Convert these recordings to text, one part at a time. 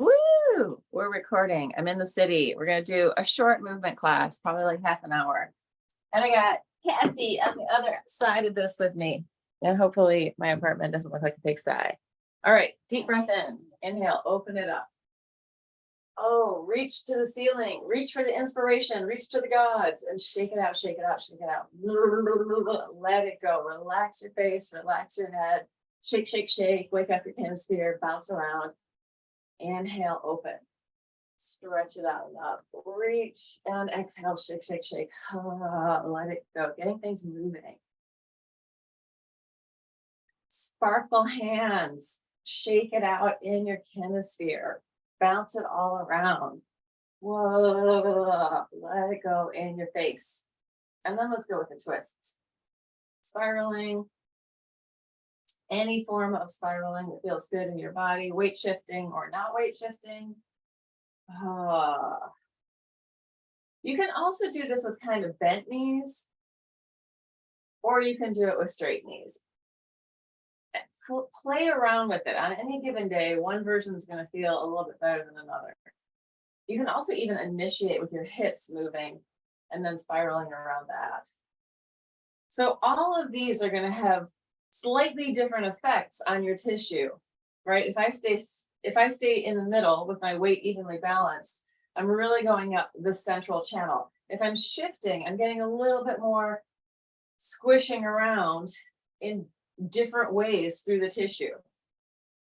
Woo! We're recording. I'm in the city. We're going to do a short movement class, probably like half an hour. And I got Cassie on the other side of this with me. And hopefully my apartment doesn't look like a pigsty. All right, deep breath in. Inhale, open it up. Oh, reach to the ceiling. Reach for the inspiration. Reach to the gods and shake it out, shake it out, shake it out. Let it go. Relax your face, relax your head. Shake, shake, shake. Wake up your hemisphere, bounce around. Inhale, open. Stretch it out and up. Reach and exhale, shake, shake, shake. Let it go. Getting things moving. Sparkle hands. Shake it out in your kinesphere. Bounce it all around. Whoa. Let it go in your face. And then let's go with the twists. Spiraling. Any form of spiraling that feels good in your body, weight shifting or not weight shifting. You can also do this with kind of bent knees, or you can do it with straight knees. Play around with it. On any given day, one version is going to feel a little bit better than another. You can also even initiate with your hips moving and then spiraling around that. So all of these are going to have slightly different effects on your tissue, right? If I stay in the middle with my weight evenly balanced, I'm really going up the central channel. If I'm shifting, I'm getting a little bit more squishing around in different ways through the tissue,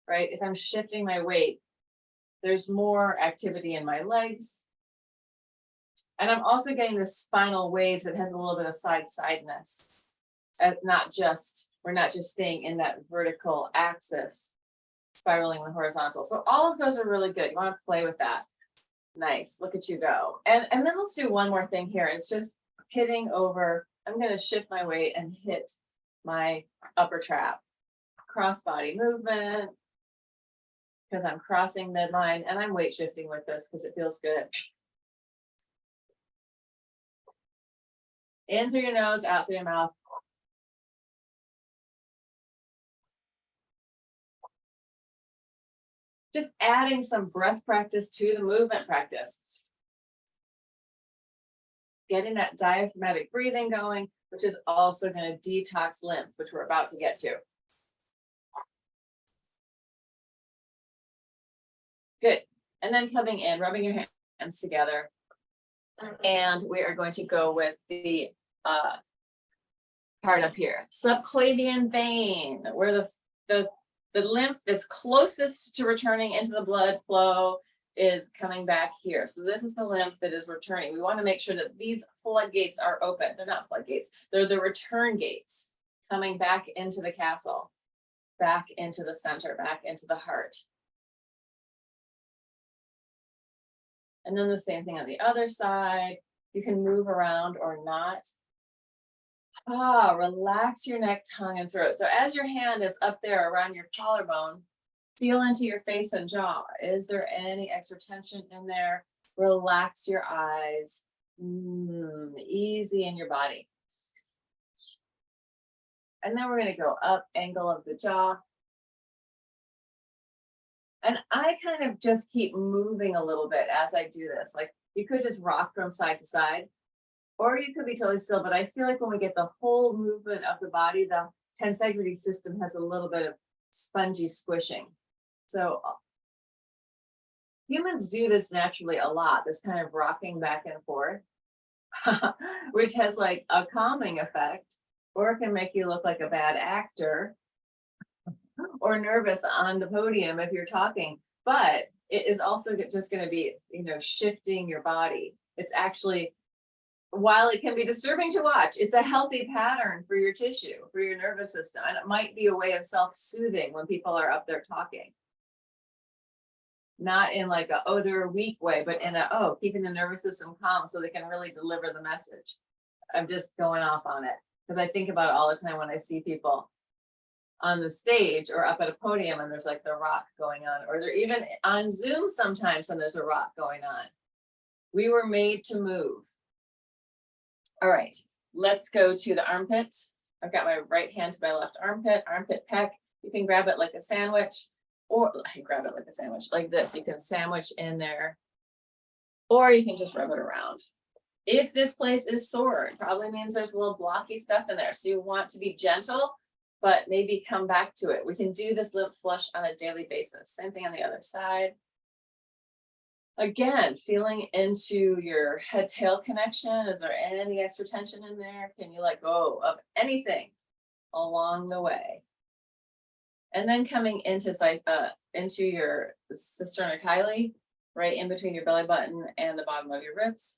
right? If I'm shifting my weight, there's more activity in my legs. And I'm also getting this spinal waves that has a little bit of side-sideness. We're not just staying in that vertical axis, spiraling the horizontal. So all of those are really good. You want to play with that. Nice. Look at you go. And then let's do one more thing here. It's just hitting over. I'm going to shift my weight and hit my upper trap. Cross body movement, because I'm crossing midline, and I'm weight shifting with this because it feels good. In through your nose, out through your mouth. Just adding some breath practice to the movement practice. Getting that diaphragmatic breathing going, which is also going to detox lymph, which we're about to get to. Good. And then coming in, rubbing your hands together. And we are going to go with the part up here. Subclavian vein, where the lymph that's closest to returning into the blood flow is coming back here. So this is the lymph that is returning. We want to make sure that these floodgates are open. They're not floodgates. They're the return gates coming back into the castle, back into the center, back into the heart. And then the same thing on the other side. You can move around or not. Relax your neck, tongue, and throat. So as your hand is up there around your collarbone, feel into your face and jaw. Is there any extra tension in there? Relax your eyes. Easy in your body. And then we're going to go up, angle of the jaw. And I kind of just keep moving a little bit as I do this. Like you could just rock from side to side, or you could be totally still. But I feel like when we get the whole movement of the body, the tensegrity system has a little bit of spongy squishing. So humans do this naturally a lot, this kind of rocking back and forth, which has like a calming effect, or it can make you look like a bad actor or nervous on the podium if you're talking. But it is also just going to be, shifting your body. It's actually, while it can be disturbing to watch, it's a healthy pattern for your tissue, for your nervous system. And it might be a way of self-soothing when people are up there talking. Not in like they're a weak way, but in keeping the nervous system calm so they can really deliver the message. I'm just going off on it because I think about it all the time when I see people on the stage or up at a podium and there's like the rock going on, or they're even on Zoom sometimes when there's a rock going on. We were made to move. All right, let's go to the armpit. I've got my right hand to my left armpit, armpit pec. You can grab it like a sandwich, or grab it like a sandwich, like this. You can sandwich in there, or you can just rub it around. If this place is sore, it probably means there's a little blocky stuff in there. So you want to be gentle, but maybe come back to it. We can do this lymph flush on a daily basis. Same thing on the other side. Again, feeling into your head-tail connection. Is there any extra tension in there? Can you let go of anything along the way? And then coming into your sternochyli, right in between your belly button and the bottom of your ribs.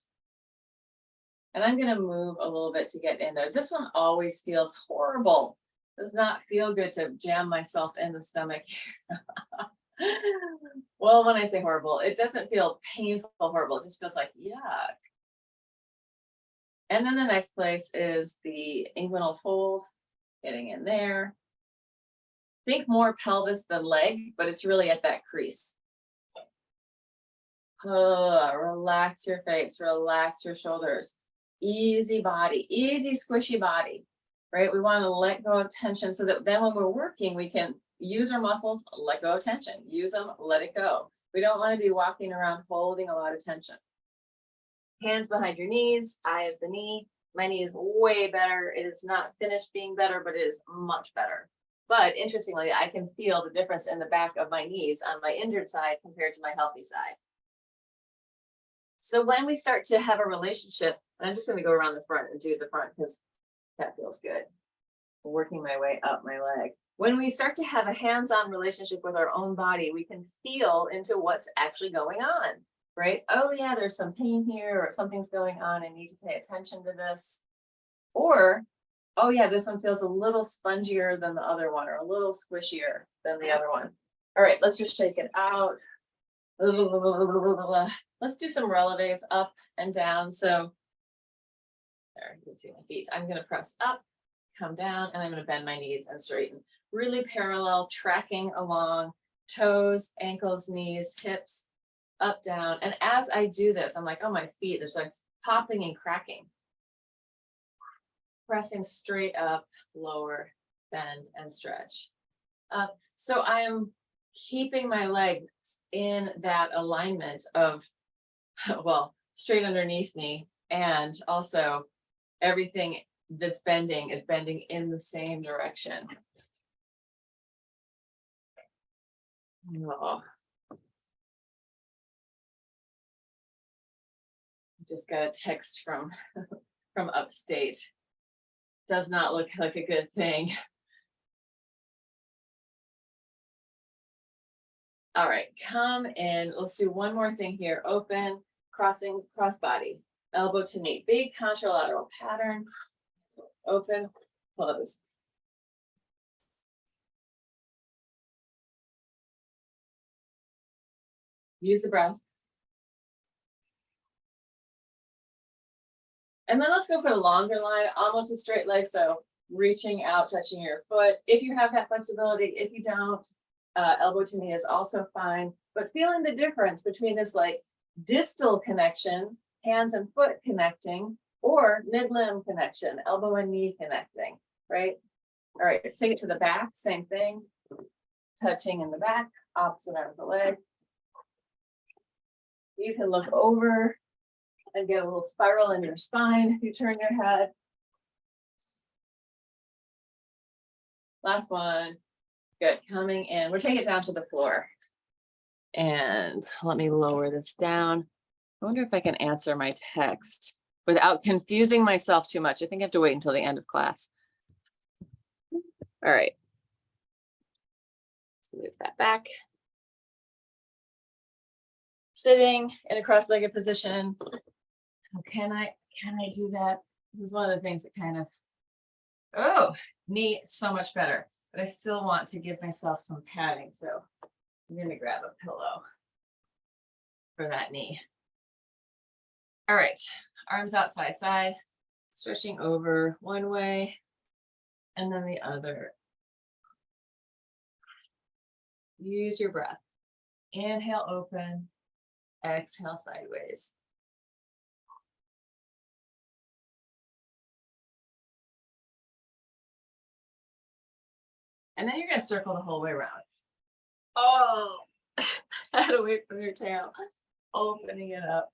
And I'm going to move a little bit to get in there. This one always feels horrible. Does not feel good to jam myself in the stomach here. Well, when I say horrible, it doesn't feel painful horrible. It just feels like yuck. And then the next place is the inguinal fold, getting in there. Think more pelvis than leg, but it's really at that crease. Relax your face, relax your shoulders. Easy body, easy squishy body, right? We want to let go of tension so that then when we're working, we can use our muscles, let go of tension, use them, let it go. We don't want to be walking around holding a lot of tension. Hands behind your knees, eye of the knee. My knee is way better. It is not finished being better, but it is much better. But interestingly, I can feel the difference in the back of my knees on my injured side compared to my healthy side. So when we start to have a relationship, and I'm just going to go around the front and do the front because that feels good. Working my way up my leg. When we start to have a hands-on relationship with our own body, we can feel into what's actually going on, right? Oh yeah, there's some pain here or something's going on. I need to pay attention to this. Or, oh yeah, this one feels a little spongier than the other one or a little squishier than the other one. All right, let's just shake it out. Let's do some releves up and down. So there, you can see my feet. I'm going to press up, come down, and I'm going to bend my knees and straighten. Really parallel, tracking along, toes, ankles, knees, hips, up, down. And as I do this, I'm like, oh, my feet, there's like popping and cracking. Pressing straight up, lower, bend, and stretch. Up. So I am keeping my legs in that alignment of, well, straight underneath me, and also everything that's bending is bending in the same direction. Oh. Just got a text from upstate. Does not look like a good thing. All right, come in. Let's do one more thing here. Open, crossing, cross body, elbow to knee. Big contralateral pattern. Open, close. Use the breath. And then let's go for a longer line, almost a straight leg. So reaching out, touching your foot. If you have that flexibility, if you don't, elbow to knee is also fine. But feeling the difference between this like distal connection, hands and foot connecting, or mid-limb connection, elbow and knee connecting, right? All right, let's take it to the back, same thing. Touching in the back, opposite arm of the leg. You can look over and get a little spiral in your spine if you turn your head. Last one. Good, coming in. We're taking it down to the floor. And let me lower this down. I wonder if I can answer my text without confusing myself too much. I think I have to wait until the end of class. All right. Let's move that back. Sitting in a cross-legged position. Can I do that? This is one of the things that kind of, oh, knee so much better, but I still want to give myself some padding. So I'm going to grab a pillow for that knee. All right, arms out side side, stretching over one way and then the other. Use your breath. Inhale, open. Exhale, sideways. And then you're going to circle the whole way around. Oh, head away from your tail, opening it up.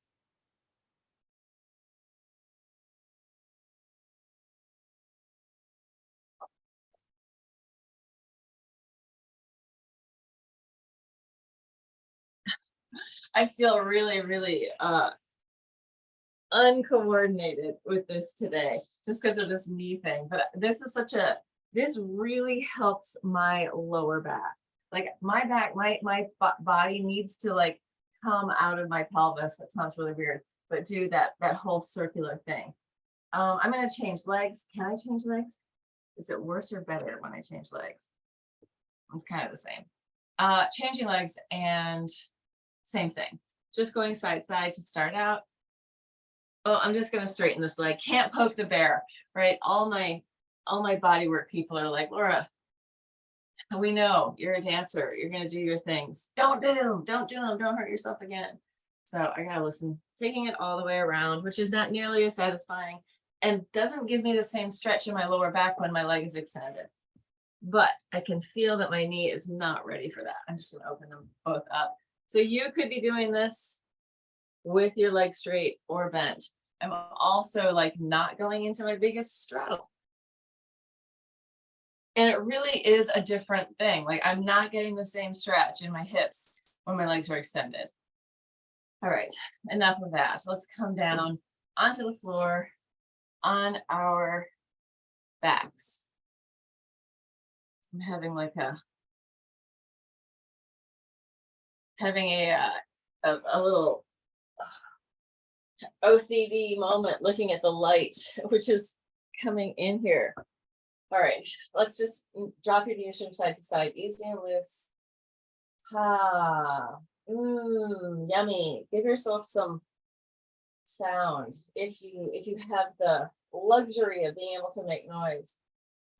I feel really, really uncoordinated with this today just because of this knee thing. But this really helps my lower back. Like my back, body needs to like come out of my pelvis. That sounds really weird, but do that whole circular thing. I'm gonna change legs. Can I change legs? Is it worse or better when I change legs? It's kind of the same. Changing legs and same thing. Just going side side to start out. Oh, I'm just gonna straighten this leg. Can't poke the bear, right? All my body work people are like, Laura, we know you're a dancer. You're gonna do your things. Don't do them. Don't do them. Don't hurt yourself again. So I gotta listen. Taking it all the way around, which is not nearly as satisfying and doesn't give me the same stretch in my lower back when my leg is extended. But I can feel that my knee is not ready for that. I'm just gonna open them both up. So you could be doing this with your leg straight or bent. I'm also like not going into my biggest straddle. And it really is a different thing. Like I'm not getting the same stretch in my hips when my legs are extended. All right, enough of that. Let's come down onto the floor on our backs. I'm having like a little OCD moment looking at the light, which is coming in here. All right, let's just drop your knees from side to side, easy and loose. Yummy. Give yourself some sound. If you have the luxury of being able to make noise,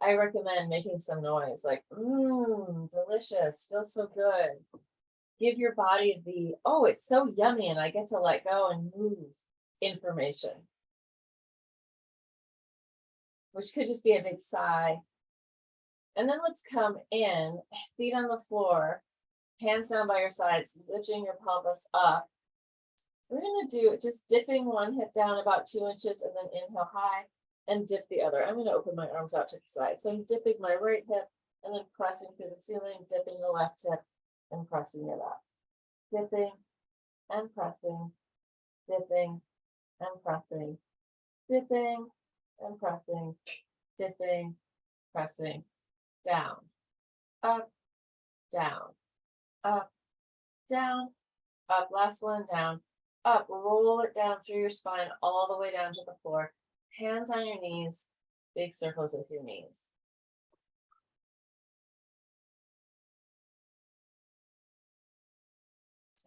I recommend making some noise, like delicious, feels so good. Give your body the, oh, it's so yummy and I get to let go and move information, which could just be a big sigh. And then let's come in, feet on the floor, hands down by your sides, lifting your pelvis up. We're gonna do just dipping one hip down about 2 inches and then inhale high and dip the other. I'm gonna open my arms out to the side. So I'm dipping my right hip and then pressing through the ceiling, dipping the left hip and pressing it up. Dipping and pressing, dipping and pressing, dipping and pressing, dipping, pressing, down, up, down, up, down, up. Last one, down, up. Roll it down through your spine all the way down to the floor. Hands on your knees, big circles with your knees.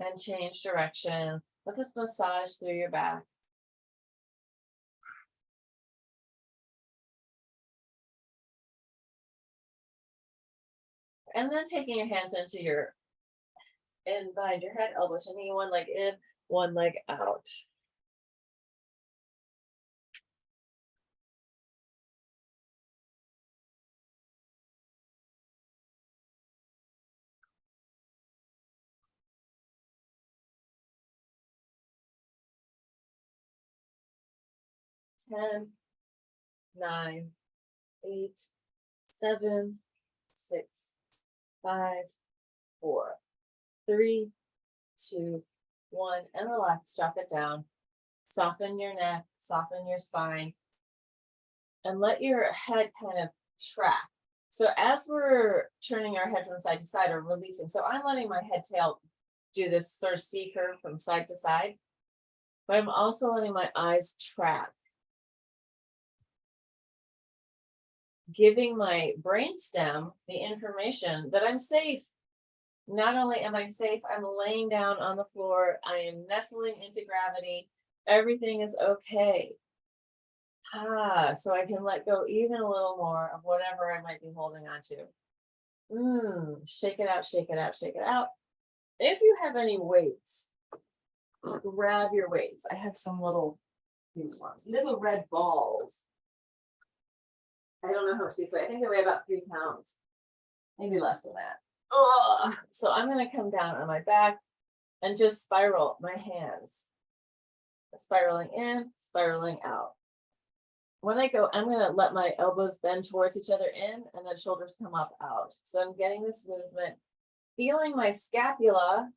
And change direction. Let this massage through your back. And then taking your hands into your, and behind your head, elbows to knee, one leg in, one leg out. Ten, 9, 8, 7, 6, 5, 4, 3, 2, 1, and relax. Drop it down. Soften your neck, soften your spine, and let your head kind of track. So as we're turning our head from side to side or releasing, so I'm letting my head tail do this sort of C curve from side to side, but I'm also letting my eyes track, giving my brainstem the information that I'm safe. Not only am I safe, I'm laying down on the floor, I am nestling into gravity, everything is okay. So I can let go even a little more of whatever I might be holding on to. Shake it out, shake it out, shake it out. If you have any weights, grab your weights. I have some these ones, little red balls. I don't know how much these weigh. I think they weigh about 3 pounds, maybe less than that. Ugh. So I'm going to come down on my back and just spiral my hands, spiraling in, spiraling out. When I go, I'm going to let my elbows bend towards each other in and then shoulders come up out. So I'm getting this movement, feeling my scapula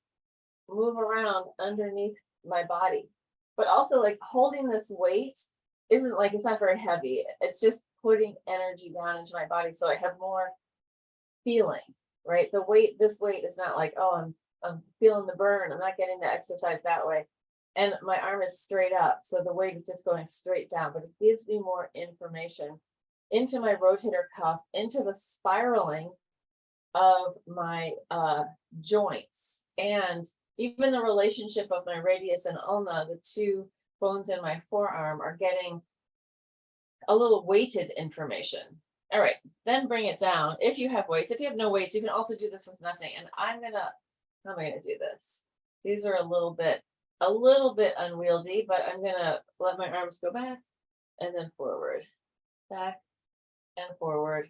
move around underneath my body, but also like holding this weight isn't like, it's not very heavy. It's just putting energy down into my body. So I have more feeling, right? The weight, this weight is not like, oh, I'm feeling the burn. I'm not getting the exercise that way. And my arm is straight up. So the weight is just going straight down, but it gives me more information into my rotator cuff, into the spiraling of my joints, and even the relationship of my radius and ulna, the two bones in my forearm, are getting a little weighted information. All right, then bring it down. If you have weights, if you have no weights, you can also do this with nothing. And how am I gonna do this? These are a little bit unwieldy, but I'm gonna let my arms go back and then forward, back and forward,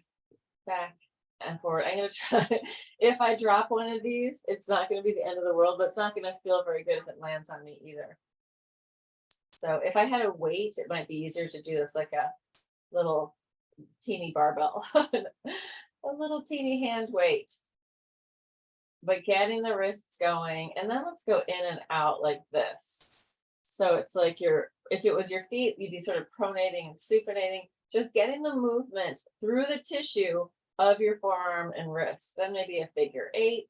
back and forward. I'm gonna try, if I drop one of these, it's not gonna be the end of the world, but it's not gonna feel very good if it lands on me either. So if I had a weight, it might be easier to do this like a little teeny barbell, a little teeny hand weight. But getting the wrists going, and then let's go in and out like this. So it's like if it was your feet, you'd be sort of pronating and supinating, just getting the movement through the tissue of your forearm and wrist. Then maybe a figure 8,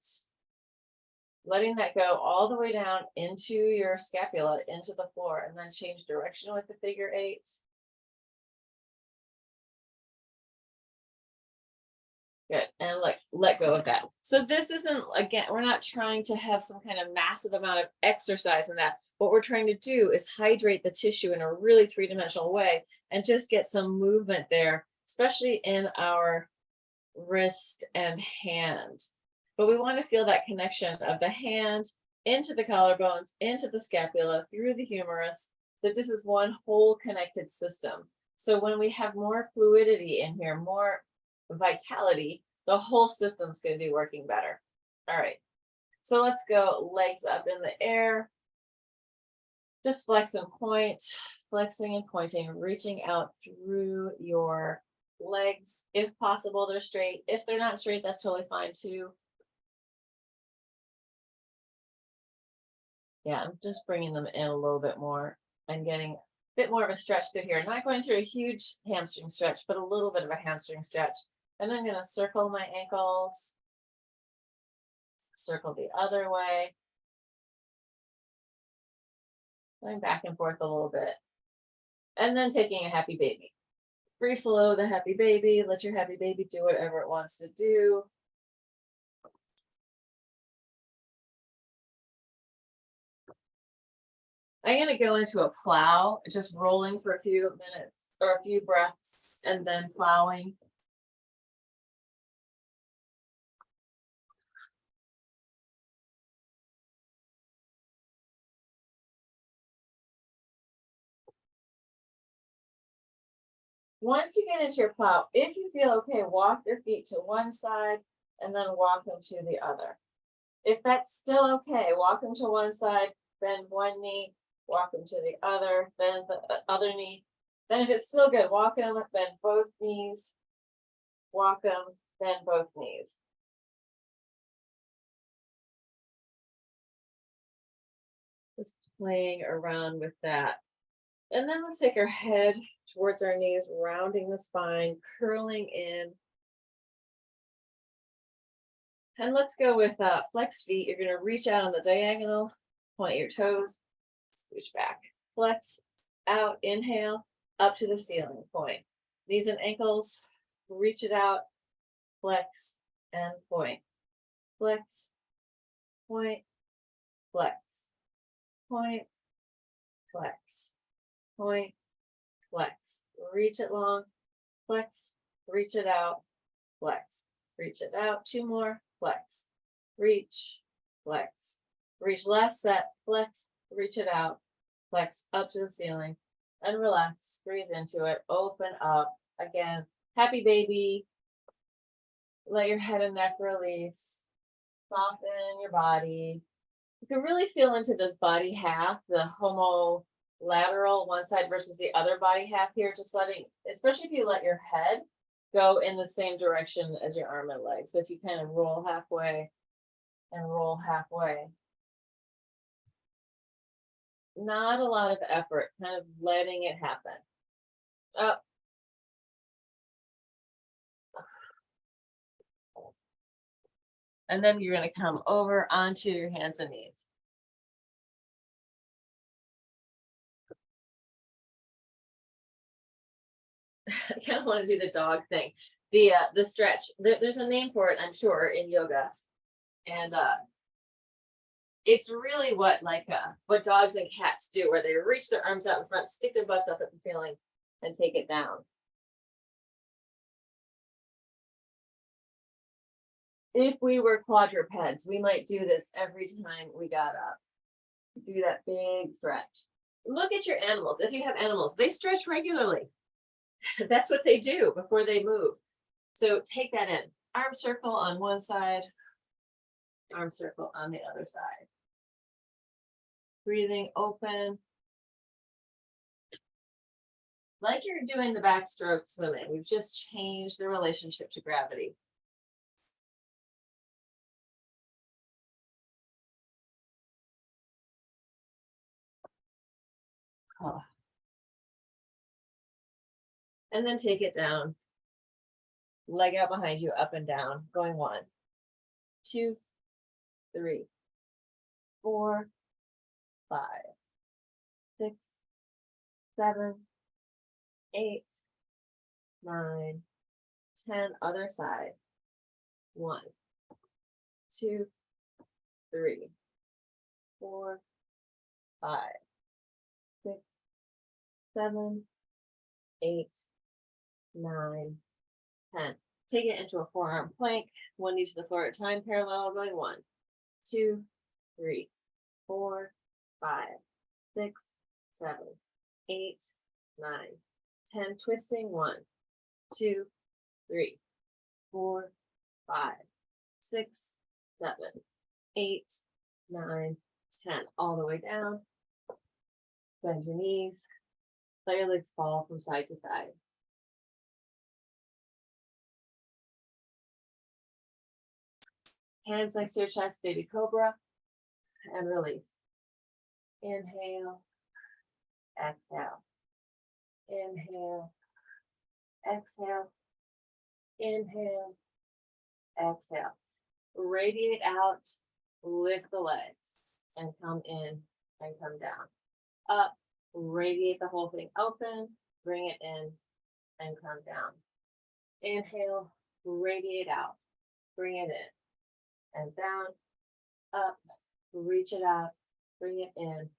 letting that go all the way down into your scapula, into the floor, and then change direction with the figure 8. Good. And let go of that. So this isn't, again, we're not trying to have some kind of massive amount of exercise in that. What we're trying to do is hydrate the tissue in a really 3-dimensional way and just get some movement there, especially in our wrist and hand. But we want to feel that connection of the hand into the collarbones, into the scapula, through the humerus, that this is one whole connected system. So when we have more fluidity in here, more vitality, the whole system's going to be working better. All right, so let's go legs up in the air. Just flex and point, flexing and pointing, reaching out through your legs. If possible, they're straight. If they're not straight, that's totally fine too. Yeah, I'm just bringing them in a little bit more and getting a bit more of a stretch through here. Not going through a huge hamstring stretch, but a little bit of a hamstring stretch. And then I'm going to circle my ankles, circle the other way, going back and forth a little bit. And then taking a happy baby. Free flow the happy baby. Let your happy baby do whatever it wants to do. I'm going to go into a plow, just rolling for a few minutes or a few breaths, and then plowing. Once you get into your plow, if you feel okay, walk your feet to one side and then walk them to the other. If that's still okay, walk them to one side, bend one knee, walk them to the other, bend the other knee. Then if it's still good, walk them, bend both knees, walk them, bend both knees. Just playing around with that. And then let's take our head towards our knees, rounding the spine, curling in. And let's go with flexed feet. You're going to reach out on the diagonal, point your toes, scooch back, flex, out, inhale, up to the ceiling, point. Knees and ankles, reach it out, flex, and point. Flex, point, flex, point, flex, point, flex. Reach it long, flex, reach it out, flex, reach it out. 2 more, flex, reach, flex, reach. Last set, flex, reach it out, flex up to the ceiling, and relax. Breathe into it, open up. Again, happy baby. Let your head and neck release. Soften your body. You can really feel into this body half, the homolateral, one side versus the other body half here, just letting, especially if you let your head go in the same direction as your arm and leg. So if you kind of roll halfway and roll halfway. Not a lot of effort, kind of letting it happen. Up. And then you're going to come over onto your hands and knees. I kind of want to do the dog thing. The stretch. There's a name for it, I'm sure, in yoga. And it's really what dogs and cats do, where they reach their arms out in front, stick their butts up at the ceiling, and take it down. If we were quadrupeds, we might do this every time we got up. Do that big stretch. Look at your animals. If you have animals, they stretch regularly. That's what they do before they move. So take that in. Arm circle on one side, arm circle on the other side. Breathing open. Like you're doing the backstroke swimming. We've just changed the relationship to gravity. Oh. And then take it down. Leg out behind you, up and down, going 1, 2, 3, 4, 5, 6, 7, 8, 9, 10. Other side. 1, 2, 3, 4, 5, 6, 7, 8, 9, 10. Take it into a forearm plank, one knee to the floor at a time, parallel, going 1, 2, 3, 4, 5, 6, 7, 8, 9, 10. Twisting 1, 2, 3, 4, 5, 6, 7, 8, 9, 10. All the way down. Bend your knees. Let your legs fall from side to side. Hands next to your chest, baby cobra, and release. Inhale, exhale. Inhale, exhale. Inhale, exhale. Radiate out, lift the legs, and come in and come down. Up, radiate the whole thing open, bring it in, and come down. Inhale, radiate out, bring it in. And down, up, reach it out, bring it in,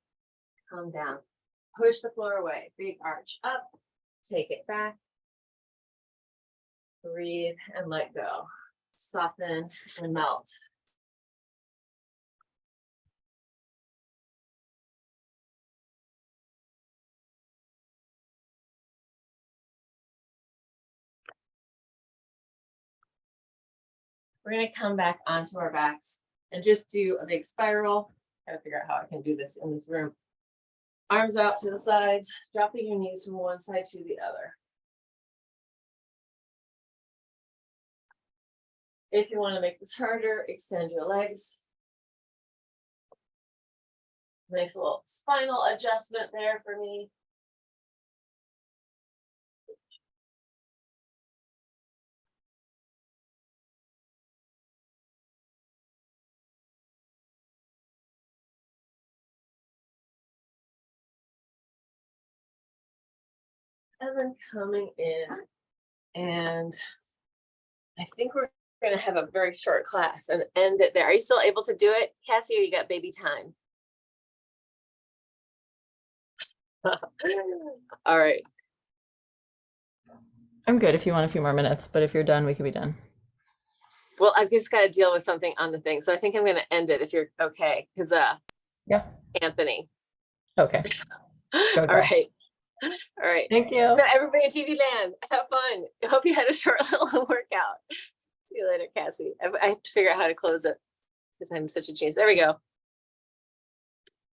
come down. Push the floor away, big arch up, take it back. Breathe and let go. Soften and melt. We're going to come back onto our backs and just do a big spiral. Gotta figure out how I can do this in this room. Arms out to the sides, dropping your knees from one side to the other. If you want to make this harder, extend your legs. Nice little spinal adjustment there for me. And then coming in, and I think we're going to have a very short class and end it there. Are you still able to do it, Cassie, or you got baby time? All right. I'm good if you want a few more minutes, but if you're done, we can be done. Well, I've just got to deal with something on the thing. So I think I'm going to end it if you're okay. Because yeah. Anthony. Okay. All right. All right. Thank you. So everybody in TV land, have fun. I hope you had a short little workout. See you later, Cassie. I have to figure out how to close it. Because I'm such a genius. There we go.